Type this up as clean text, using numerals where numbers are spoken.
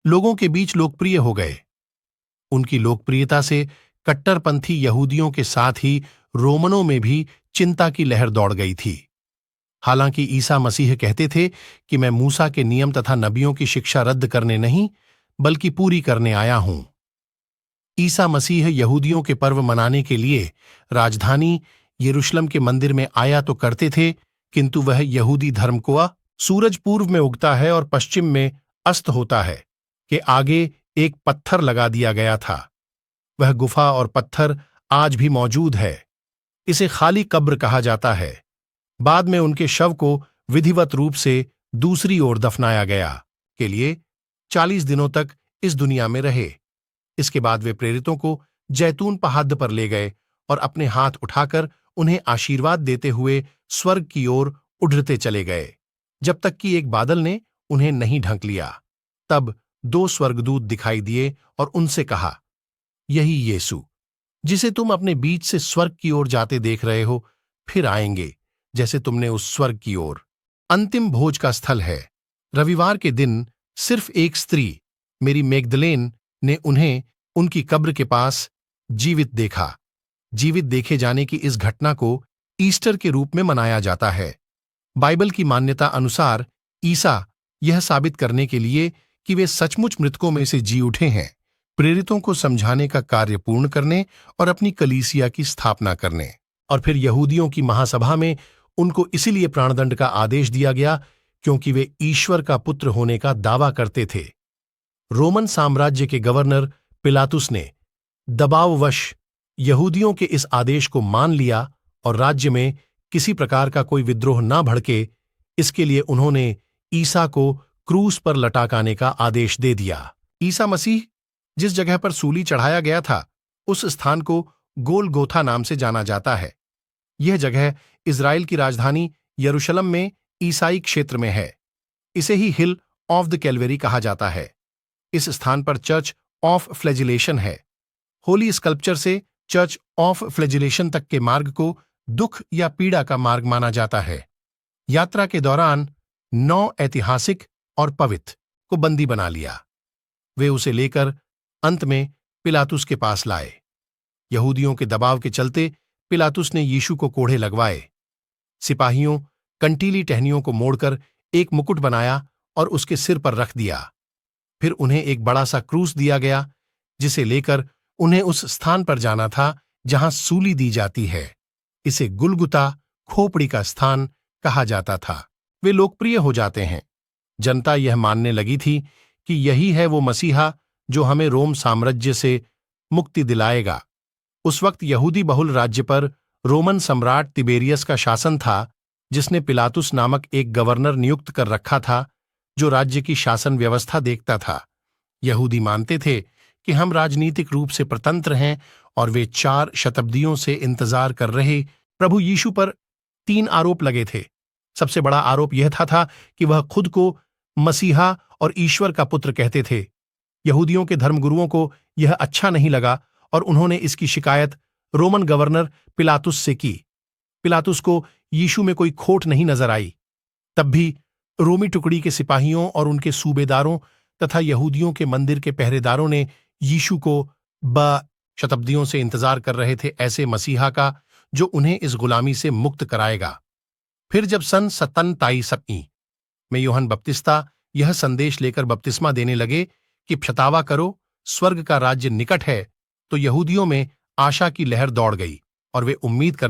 लोगों के बीच लोकप्रिय हो गए। उनकी लोकप्रियता से कट्टरपंथी यहूदियों के साथ ही रोमनों में भी चिंता की लहर दौड़ गई थी। हालांकि ईसा मसीह कहते थे कि मैं मूसा के नियम तथा नबियों की शिक्षा रद्द करने नहीं बल्कि पूरी करने आया हूं। ईसा मसीह यहूदियों के पर्व मनाने के लिए राजधानी यरूशलेम के मंदिर में आया तो करते थे, किंतु वह यहूदी धर्म को सूरज पूर्व में उगता है और पश्चिम में अस्त होता है के आगे एक पत्थर लगा दिया गया था। वह गुफा और पत्थर आज भी मौजूद है। इसे खाली कब्र कहा जाता है। बाद में उनके शव को विधिवत रूप से दूसरी ओर दफनाया गया के लिए 40 दिनों तक इस दुनिया में रहे। इसके बाद वे प्रेरितों को जैतून पहाड़ पर ले गए और अपने हाथ उठाकर उन्हें आशीर्वाद देते हुए स्वर्ग की ओर उड़ते चले गए, जब तक कि एक बादल ने उन्हें नहीं ढक लिया। तब 2 स्वर्गदूत दिखाई दिए और उनसे कहा, यही यीशु जिसे तुम अपने बीच से स्वर्ग की ओर जाते देख रहे हो, फिर आएंगे जैसे तुमने उस स्वर्ग की ओर। अंतिम भोज का स्थल है। रविवार के दिन सिर्फ एक स्त्री, मेरी मैगदलेन, ने उन्हें उनकी कब्र के पास जीवित देखा। जीवित देखे जाने की इस घटना को ईस्टर के रूप में मनाया जाता है। बाइबल की मान्यता अनुसार ईसा यह साबित करने के लिए कि वे सचमुच मृतकों में से जी उठे हैं, प्रेरितों को समझाने का कार्य पूर्ण करने और अपनी कलीसिया की स्थापना करने, और फिर यहूदियों की महासभा में उनको इसीलिए प्राणदंड का आदेश दिया गया क्योंकि वे ईश्वर का पुत्र होने का दावा करते थे। रोमन साम्राज्य के गवर्नर पिलातुस ने दबाववश यहूदियों के इस आदेश को मान लिया और राज्य में किसी प्रकार का कोई विद्रोह न भड़के, इसके लिए उन्होंने ईसा को क्रूस पर लटकाने का आदेश दे दिया। ईसा मसीह जिस जगह पर सूली चढ़ाया गया था, उस स्थान को गोलगोथा नाम से जाना जाता है। यह जगह इजराइल की राजधानी यरूशलेम में ईसाई क्षेत्र में है। इसे ही हिल ऑफ द कैलवेरी कहा जाता है। इस स्थान पर चर्च ऑफ फ्लैजिलेशन है। होली स्कल्पचर से चर्च ऑफ फ्लैजिलेशन तक के मार्ग को दुख या पीड़ा का मार्ग माना जाता है। यात्रा के दौरान 9 ऐतिहासिक और पवित्र को बंदी बना लिया। वे उसे लेकर अंत में पिलातुस के पास लाए। यहूदियों के दबाव के चलते पिलातुस ने यीशु को कोड़े लगवाए। सिपाहियों कंटीली टहनियों को मोड़कर एक मुकुट बनाया और उसके सिर पर रख दिया। फिर उन्हें एक बड़ा सा क्रूस दिया गया, जिसे लेकर उन्हें उस स्थान पर जाना था जहां सूली दी जाती है। इसे गुलगुता, खोपड़ी का स्थान कहा जाता था। वे लोकप्रिय हो जाते हैं। जनता यह मानने लगी थी कि यही है वो मसीहा जो हमें रोम साम्राज्य से मुक्ति दिलाएगा। उस वक्त यहूदी बहुल राज्य पर रोमन सम्राट तिबेरियस का शासन था, जिसने पिलातुस नामक एक गवर्नर नियुक्त कर रखा था जो राज्य की शासन व्यवस्था देखता था। यहूदी मानते थे कि हम राजनीतिक रूप से स्वतंत्र हैं और वे 4 शताब्दियों से इंतजार कर रहे प्रभु यीशु पर 3 आरोप लगे थे। सबसे बड़ा आरोप यह था कि वह खुद को मसीहा और ईश्वर का पुत्र कहते थे। यहूदियों के धर्मगुरुओं को यह अच्छा नहीं लगा और उन्होंने इसकी शिकायत रोमन गवर्नर पिलातुस से की। पिलातुस को यीशु में कोई खोट नहीं नजर आई। तब भी रोमी टुकड़ी के सिपाहियों और उनके सूबेदारों तथा यहूदियों के मंदिर के पहरेदारों ने यीशु को शताब्दियों से इंतजार कर रहे थे, ऐसे मसीहा का जो उन्हें इस गुलामी से मुक्त कराएगा। फिर जब सन 57 में यूहन्ना बपतिस्ता यह संदेश लेकर बपतिस्मा देने लगे कि पछतावा करो, स्वर्ग का राज्य निकट है, तो यहूदियों में आशा की लहर दौड़ गई और वे उम्मीद कर